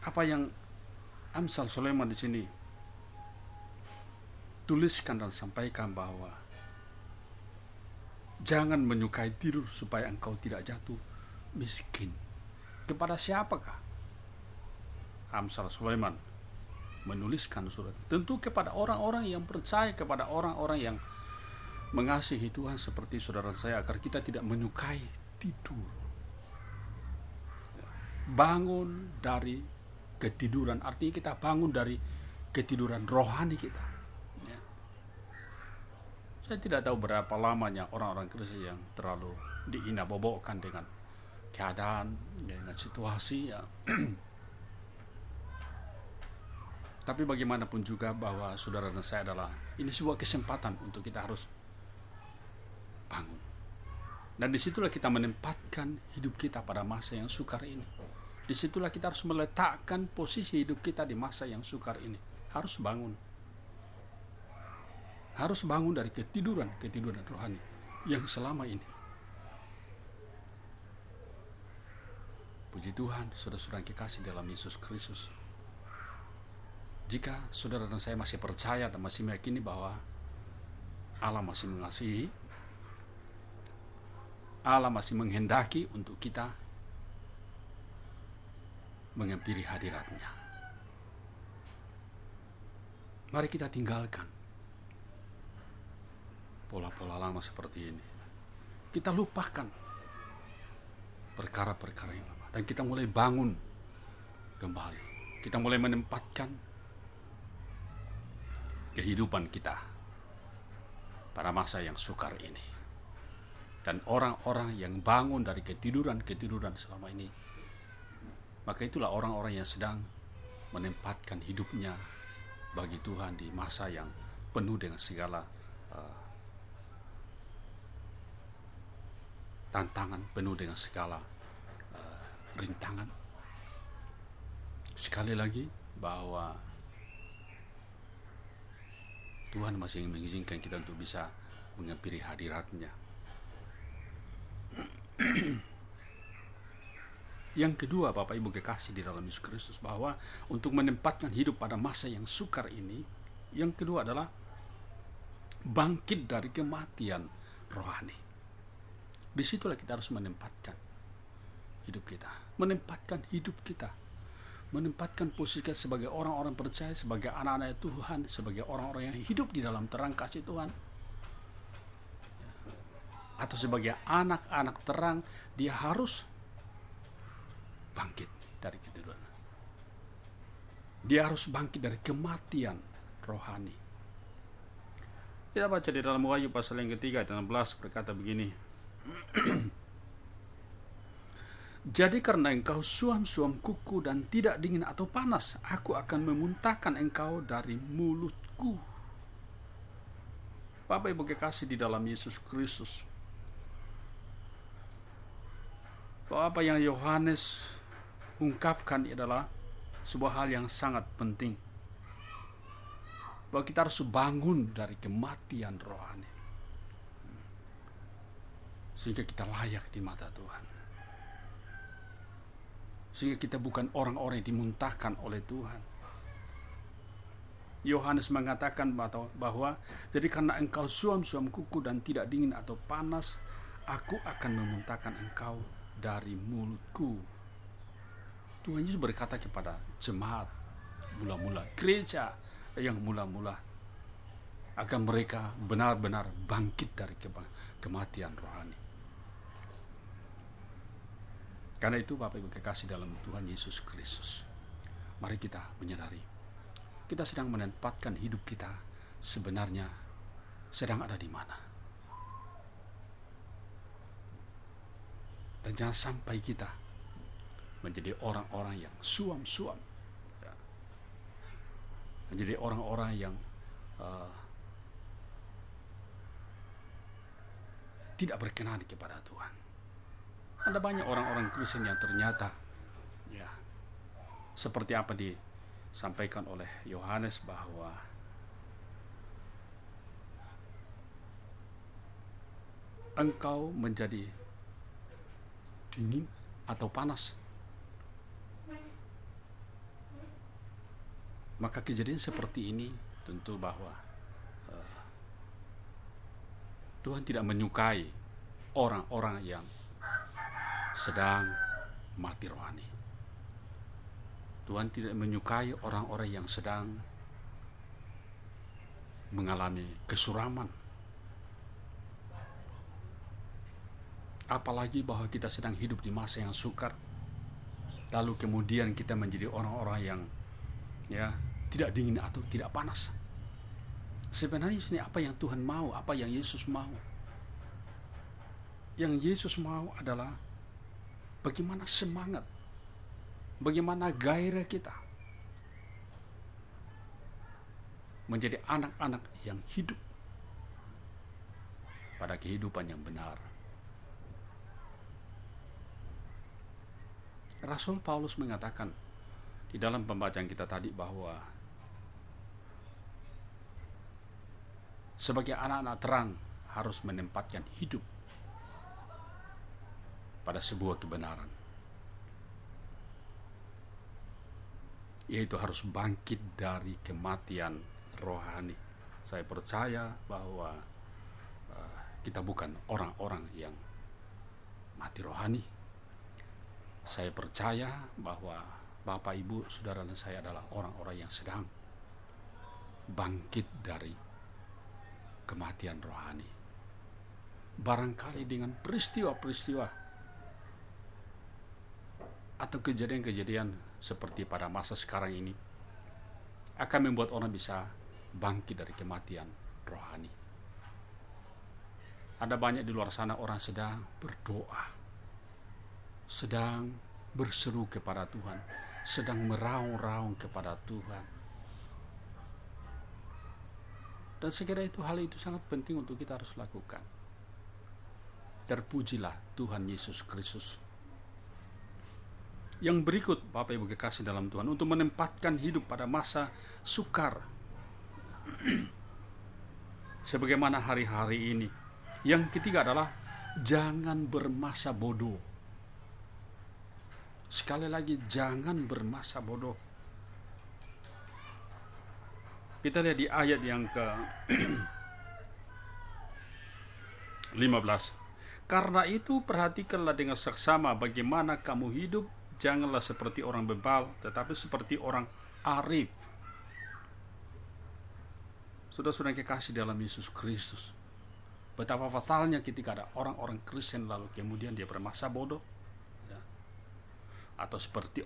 Apa yang Amsal Sulaiman di sini tuliskan dan sampaikan bahwa jangan menyukai tidur supaya engkau tidak jatuh miskin. Kepada siapakah Amsal Sulaiman menuliskan surat? Tentu kepada orang-orang yang percaya, kepada orang-orang yang mengasihi Tuhan seperti saudara saya, agar kita tidak menyukai tidur. Bangun dari ketiduran, artinya kita bangun dari ketiduran rohani kita. Saya tidak tahu berapa lamanya orang-orang Kristen yang terlalu diinabobokkan dengan keadaan, dengan situasi ya. Tapi bagaimanapun juga bahwa saudara dan saya adalah, ini sebuah kesempatan untuk kita harus bangun. Dan disitulah kita menempatkan hidup kita pada masa yang sukar ini. Disitulah kita harus meletakkan posisi hidup kita di masa yang sukar ini. Harus bangun. Harus bangun dari ketiduran rohani yang selama ini. Puji Tuhan, saudara-saudara yang kekasih dalam Yesus Kristus. Jika saudara dan saya masih percaya dan masih meyakini bahwa Allah masih mengasihi, Allah masih menghendaki untuk kita menghampiri hadirat-Nya, mari kita tinggalkan pola-pola lama seperti ini. Kita lupakan perkara-perkara yang lama dan kita mulai bangun kembali. Kita mulai menempatkan kehidupan kita pada masa yang sukar ini. Dan orang-orang yang bangun dari ketiduran selama ini, maka itulah orang-orang yang sedang menempatkan hidupnya bagi Tuhan di masa yang penuh dengan segala tantangan, penuh dengan segala rintangan. Sekali lagi bahwa Tuhan masih mengizinkan kita untuk bisa menghampiri hadirat-Nya. Yang kedua, Bapak Ibu kekasih di dalam Yesus Kristus, bahwa untuk menempatkan hidup pada masa yang sukar ini, yang kedua adalah bangkit dari kematian rohani. Disitulah kita harus menempatkan hidup kita, menempatkan posisi kita sebagai orang-orang percaya, sebagai anak-anak Tuhan, sebagai orang-orang yang hidup di dalam terang kasih Tuhan, atau sebagai anak-anak terang. Dia harus bangkit dari ketiduran. Dia harus bangkit dari kematian rohani. Kita baca di dalam Wahyu pasal yang ketiga ayat 16 berkata begini. Jadi karena engkau suam-suam kuku dan tidak dingin atau panas, aku akan memuntahkan engkau dari mulutku. Bapak Ibu kekasih di dalam Yesus Kristus, bahwa apa yang Yohanes ungkapkan adalah sebuah hal yang sangat penting, bahwa kita harus bangun dari kematian rohani sehingga kita layak di mata Tuhan, sehingga kita bukan orang-orang yang dimuntahkan oleh Tuhan. Yohanes mengatakan bahwa jadi karena engkau suam-suam kuku dan tidak dingin atau panas, aku akan memuntahkan engkau dari mulutku. Tuhan Yesus berkata kepada jemaat mula-mula, gereja yang mula-mula, agar mereka benar-benar bangkit dari kematian rohani. Karena itu Bapak Ibu kekasih dalam Tuhan Yesus Kristus, mari kita menyadari kita sedang menempatkan hidup kita sebenarnya sedang ada di mana. Dan jangan sampai kita menjadi orang-orang yang suam-suam, menjadi orang-orang yang tidak berkenan kepada Tuhan. Ada banyak orang-orang Kristen yang ternyata seperti apa disampaikan oleh Yohanes, bahwa engkau menjadi dingin atau panas. Maka kejadian seperti ini tentu bahwa Tuhan tidak menyukai orang-orang yang sedang mati rohani. Tuhan tidak menyukai orang-orang yang sedang mengalami kesuraman. Apalagi bahwa kita sedang hidup di masa yang sukar, lalu kemudian kita menjadi orang-orang yang tidak dingin atau tidak panas. Sebenarnya ini apa yang Tuhan mau, apa yang Yesus mau. Yang Yesus mau adalah bagaimana semangat, bagaimana gairah kita menjadi anak-anak yang hidup pada kehidupan yang benar. Rasul Paulus mengatakan di dalam pembacaan kita tadi bahwa sebagai anak-anak terang harus menempatkan hidup pada sebuah kebenaran, yaitu harus bangkit dari kematian rohani. Saya percaya bahwa kita bukan orang-orang yang mati rohani. Saya percaya bahwa Bapak, Ibu, Saudara dan saya adalah orang-orang yang sedang bangkit dari kematian rohani. Barangkali dengan peristiwa-peristiwa atau kejadian-kejadian seperti pada masa sekarang ini akan membuat orang bisa bangkit dari kematian rohani. Ada banyak di luar sana orang sedang berdoa, sedang berseru kepada Tuhan, sedang meraung-raung kepada Tuhan. Dan sekira hal itu sangat penting untuk kita harus lakukan. Terpujilah Tuhan Yesus Kristus. Yang berikut, Bapak Ibu kekasih dalam Tuhan, untuk menempatkan hidup pada masa sukar sebagaimana hari-hari ini. Yang ketiga adalah jangan bermasa bodoh. Sekali lagi, jangan bermasa bodoh. Kita lihat di ayat yang ke 15. Karena itu perhatikanlah dengan seksama bagaimana kamu hidup. Janganlah seperti orang bebal, tetapi seperti orang arif. Saudara-saudara kekasih dalam Yesus Kristus, betapa fatalnya ketika ada orang-orang Kristen lalu kemudian dia bermasa bodoh, atau seperti